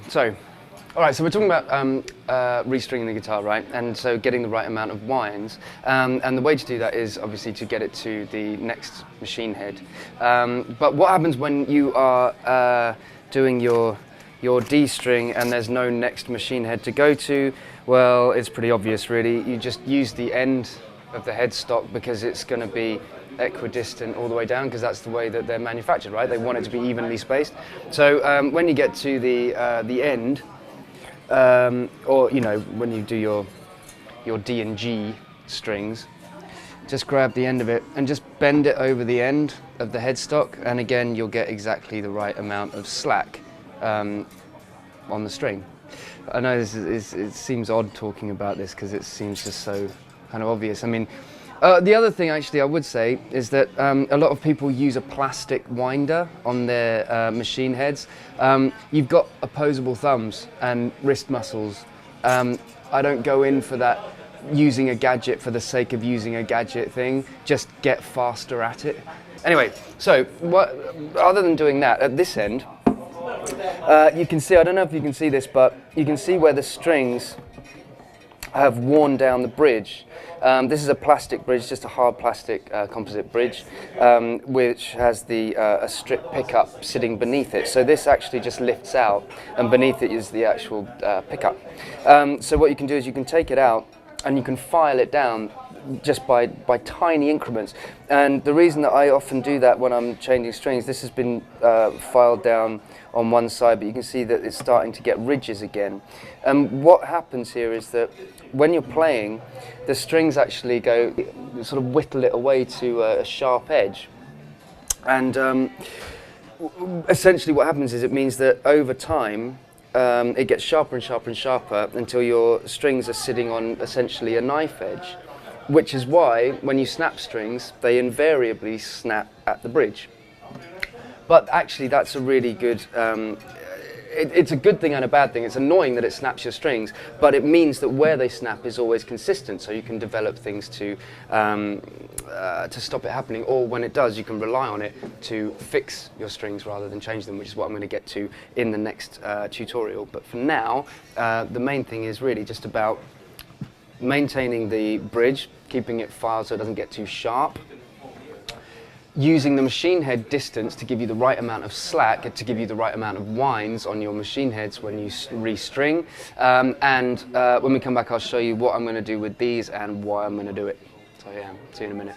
So, all right, so we're talking about restringing the guitar, right? And so getting the right amount of winds. And the way to do that is obviously to get it to the next machine head. But what happens when you are doing your D string and there's no next machine head to go to? Well, it's pretty obvious, really. You just use the end of the headstock because it's going to be equidistant all the way down, because that's the way that they're manufactured, right? They want it to be evenly spaced. So when you get to the end, or when you do your D and G strings, just grab the end of it and just bend it over the end of the headstock, and again you'll get exactly the right amount of slack on the string. I know it seems odd talking about this because it seems just so kind of obvious. I mean, the other thing actually I would say is that a lot of people use a plastic winder on their machine heads. You've got opposable thumbs and wrist muscles. I don't go in for that using a gadget for the sake of using a gadget thing. Just get faster at it. Anyway, so other than doing that, at this end, you can see, I don't know if you can see this, but you can see where the strings have worn down the bridge. This is a plastic bridge, just a hard plastic composite bridge, which has a strip pickup sitting beneath it. So this actually just lifts out, and beneath it is the actual pickup. So what you can do is you can take it out and you can file it down just by tiny increments. And the reason that I often do that when I'm changing strings, this has been filed down on one side, but you can see that it's starting to get ridges again. And what happens here is that when you're playing, the strings actually go, sort of whittle it away to a sharp edge. And essentially what happens is it means that over time, it gets sharper and sharper and sharper until your strings are sitting on essentially a knife edge, which is why when you snap strings, they invariably snap at the bridge. But actually that's a really good, it's a good thing and a bad thing. It's annoying that it snaps your strings, but it means that where they snap is always consistent, so you can develop things to stop it happening, or when it does, you can rely on it to fix your strings rather than change them, which is what I'm going to get to in the next tutorial. But for now, the main thing is really just about maintaining the bridge, keeping it filed so it doesn't get too sharp, using the machine head distance to give you the right amount of slack, to give you the right amount of winds on your machine heads when you restring. And when we come back, I'll show you what I'm going to do with these and why I'm going to do it. So yeah, see you in a minute.